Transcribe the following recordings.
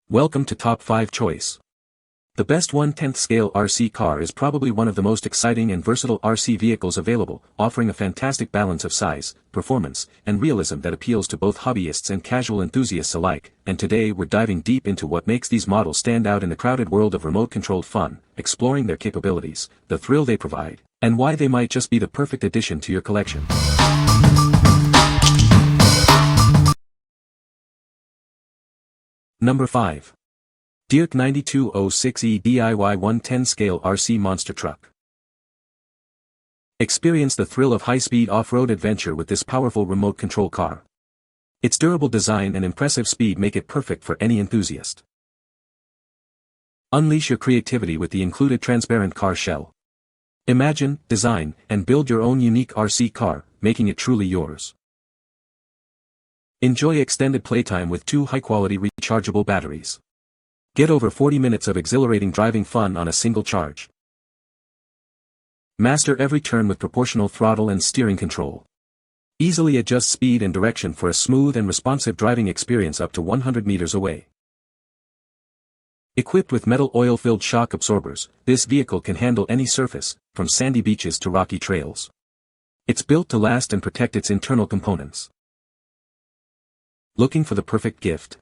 Welcome to Top 5 Choice. The best 1/10th scale RC car is probably one of the most exciting and versatile RC vehicles available, offering a fantastic balance of size, performance, and realism that appeals to both hobbyists and casual enthusiasts alike. And today we're diving deep into what makes these models stand out in the crowded world of remote-controlled fun, exploring their capabilities, the thrill they provide, and why they might just be the perfect addition to your collection. Number 5. DEERC 9206E DIY 1/10 scale RC monster truck. Experience the thrill of high-speed off-road adventure with this powerful remote control car. Its durable design and impressive speed make it perfect for any enthusiast. Unleash your creativity with the included transparent car shell. Imagine, design, and build your own unique RC car, making it truly yours. Enjoy extended playtime with 2 high-quality rechargeable batteries. Get over 40 minutes of exhilarating driving fun on a single charge. Master every turn with proportional throttle and steering control. Easily adjust speed and direction for a smooth and responsive driving experience up to 100 meters away. Equipped with metal oil-filled shock absorbers, this vehicle can handle any surface, from sandy beaches to rocky trails. It's built to last and protect its internal components. Looking for the perfect gift?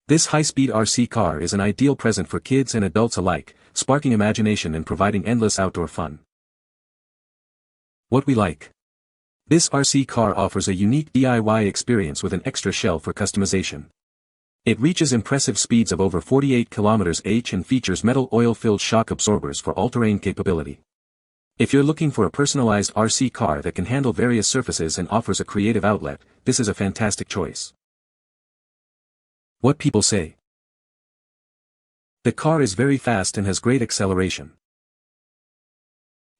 This high-speed RC car is an ideal present for kids and adults alike, sparking imagination and providing endless outdoor fun. What we like. This RC car offers a unique DIY experience with an extra shell for customization. It reaches impressive speeds of over 48 km/h and features metal oil-filled shock absorbers for all-terrain capability. If you're looking for a personalized RC car that can handle various surfaces and offers a creative outlet, this is a fantastic choice. What people say. The car is very fast and has great acceleration.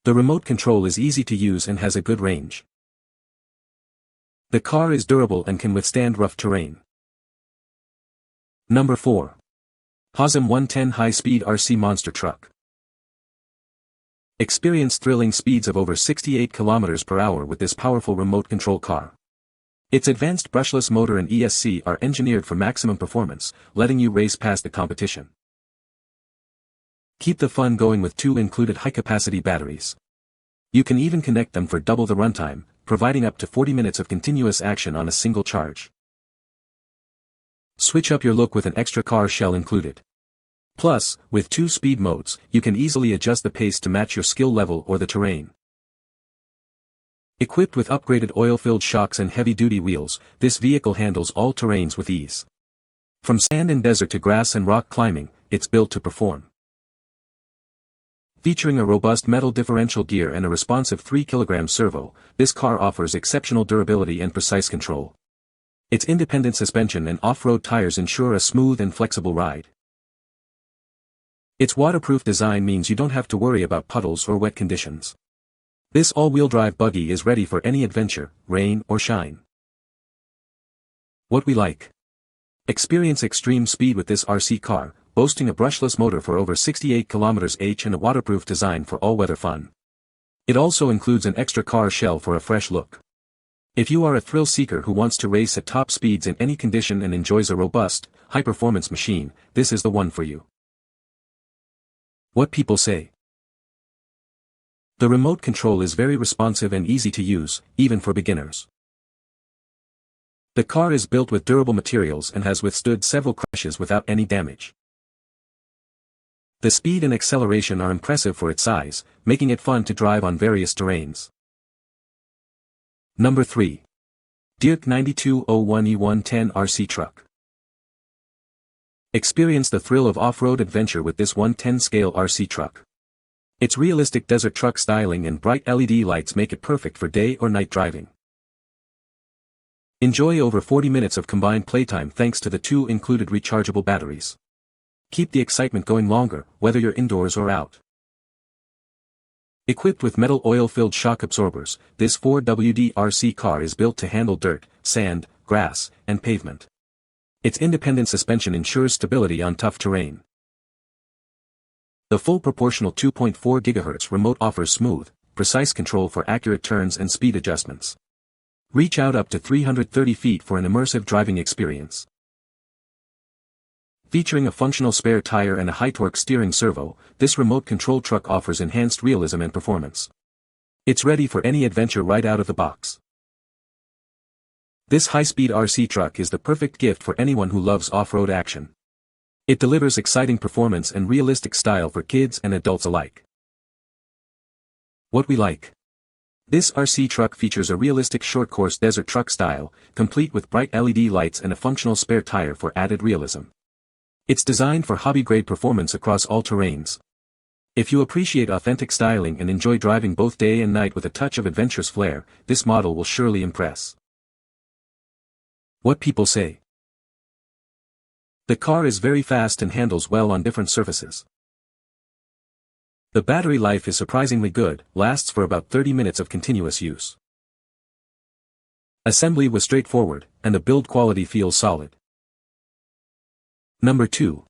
The remote control is easy to use and has a good range. The car is durable and can withstand rough terrain. Number 4. HOSIM.HIGH high-speed RC monster truck. Experience thrilling speeds of over 68 km/h with this powerful remote control car. Its advanced brushless motor and ESC are engineered for maximum performance, letting you race past the competition. Keep the fun going with 2 included high-capacity batteries. You can even connect them for double the runtime, providing up to 40 minutes of continuous action on a single charge. Switch up your look with an extra car shell included. Plus, with 2 speed modes, you can easily adjust the pace to match your skill level or the terrain. Equipped with upgraded oil-filled shocks and heavy-duty wheels, this vehicle handles all terrains with ease. From sand and desert to grass and rock climbing, it's built to perform. Featuring a robust metal differential gear and a responsive 3 kg servo, this car offers exceptional durability and precise control. Its independent suspension and off-road tires ensure a smooth and flexible ride. Its waterproof design means you don't have to worry about puddles or wet conditions. This all-wheel drive buggy is ready for any adventure, rain or shine. What we like. Experience extreme speed with this RC car, boasting a brushless motor for over 68 km/h and a waterproof design for all-weather fun. It also includes an extra car shell for a fresh look. If you are a thrill seeker who wants to race at top speeds in any condition and enjoys a robust, high-performance machine, this is the one for you. What people say. The remote control is very responsive and easy to use, even for beginners. The car is built with durable materials and has withstood several crashes without any damage. The speed and acceleration are impressive for its size, making it fun to drive on various terrains. Number 3. DEERC 9201E 1/10 RC truck. Experience the thrill of off-road adventure with this 1/10 scale RC truck. Its realistic desert truck styling and bright LED lights make it perfect for day or night driving. Enjoy over 40 minutes of combined playtime thanks to the 2 included rechargeable batteries. Keep the excitement going longer, whether you're indoors or out. Equipped with metal oil-filled shock absorbers, this 4WD RC car is built to handle dirt, sand, grass, and pavement. Its independent suspension ensures stability on tough terrain. The full proportional 2.4 GHz remote offers smooth, precise control for accurate turns and speed adjustments. Reach out up to 330 feet for an immersive driving experience. Featuring a functional spare tire and a high-torque steering servo, this remote-control truck offers enhanced realism and performance. It's ready for any adventure right out of the box. This high-speed RC truck is the perfect gift for anyone who loves off-road action. It delivers exciting performance and realistic style for kids and adults alike. What we like. This RC truck features a realistic short-course desert truck style, complete with bright LED lights and a functional spare tire for added realism. It's designed for hobby-grade performance across all terrains. If you appreciate authentic styling and enjoy driving both day and night with a touch of adventurous flair, this model will surely impress. What people say. The car is very fast and handles well on different surfaces. The battery life is surprisingly good, lasts for about 30 minutes of continuous use. Assembly was straightforward, and the build quality feels solid. Number 2.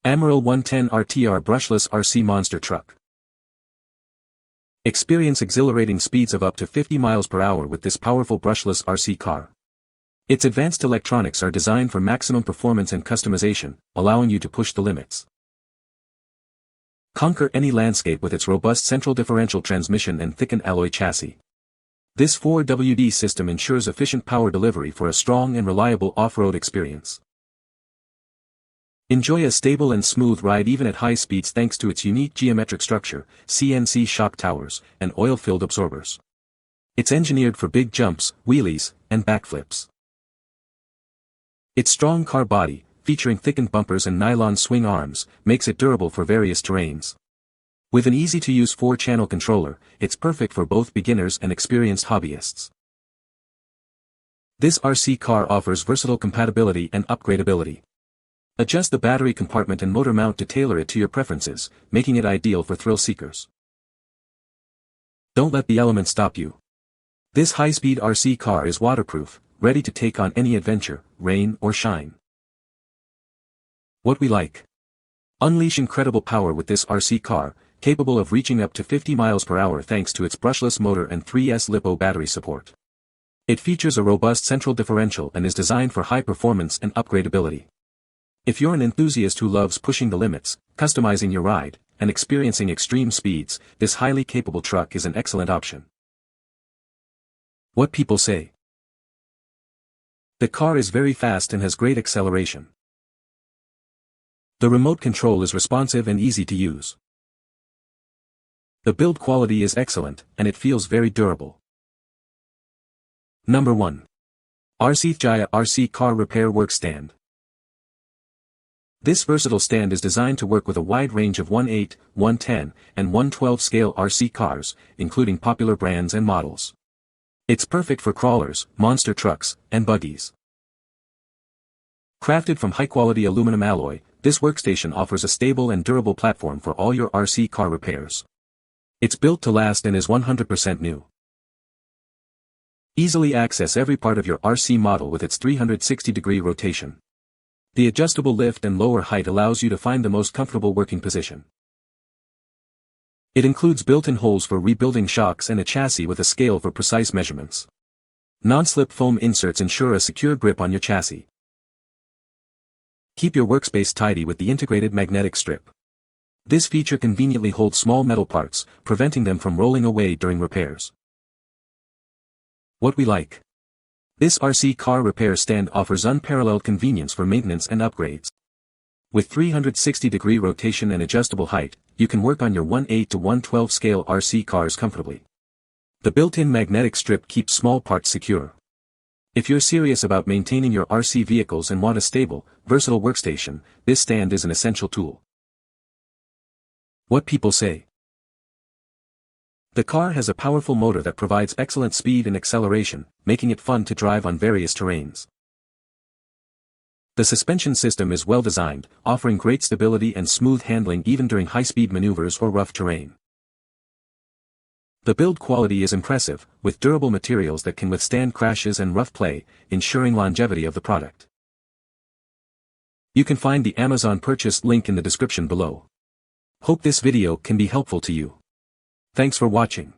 AMORIL 110 RcThjia Brushless RC Monster Truck. Experience exhilarating speeds of up to 50 miles per hour with this powerful brushless RC car. Its advanced electronics are designed for maximum performance and customization, allowing you to push the limits. Conquer any landscape with its robust central differential transmission and thickened alloy chassis. This 4WD system ensures efficient power delivery for a strong and reliable off-road experience. Enjoy a stable and smooth ride even at high speeds thanks to its unique geometric structure, CNC shock towers, and oil-filled absorbers. It's engineered for big jumps, wheelies, and backflips. Its strong car body, featuring thickened bumpers and nylon swing arms, makes it durable for various terrains. With an easy-to-use 4-channel controller, it's perfect for both beginners and experienced hobbyists. This RC car offers versatile compatibility and upgradability. Adjust the battery compartment and motor mount to tailor it to your preferences, making it ideal for thrill seekers. Don't let the elements stop you. This high-speed RC car is waterproof, ready to take on any adventure, rain or shine. What we like. Unleash incredible power with this RC car, capable of reaching up to 50 miles per hour thanks to its brushless motor and 3S LiPo battery support. It features a robust central differential and is designed for high performance and upgradability. If you're an enthusiast who loves pushing the limits, customizing your ride, and experiencing extreme speeds, this highly capable truck is an excellent option. What people say. The car is very fast and has great acceleration. The remote control is responsive and easy to use. The build quality is excellent, and it feels very durable. Number 1. RcThjia RC Car Repair Work Stand. This versatile stand is designed to work with a wide range of 1/8, 110, and 112 scale RC cars, including popular brands and models. It's perfect for crawlers, monster trucks, and buggies. Crafted from high-quality aluminum alloy, this workstation offers a stable and durable platform for all your RC car repairs. It's built to last and is 100% new. Easily access every part of your RC model with its 360-degree rotation. The adjustable lift and lower height allows you to find the most comfortable working position. It includes built-in holes for rebuilding shocks and a chassis with a scale for precise measurements. Non-slip foam inserts ensure a secure grip on your chassis. Keep your workspace tidy with the integrated magnetic strip. This feature conveniently holds small metal parts, preventing them from rolling away during repairs. What we like. This RC car repair stand offers unparalleled convenience for maintenance and upgrades. With 360-degree rotation and adjustable height, you can work on your 1/8 to 112 scale RC cars comfortably. The built-in magnetic strip keeps small parts secure. If you're serious about maintaining your RC vehicles and want a stable, versatile workstation, this stand is an essential tool. What people say. The car has a powerful motor that provides excellent speed and acceleration, making it fun to drive on various terrains. The suspension system is well designed, offering great stability and smooth handling even during high-speed maneuvers or rough terrain. The build quality is impressive, with durable materials that can withstand crashes and rough play, ensuring longevity of the product. You can find the Amazon purchase link in the description below. Hope this video can be helpful to you. Thanks for watching.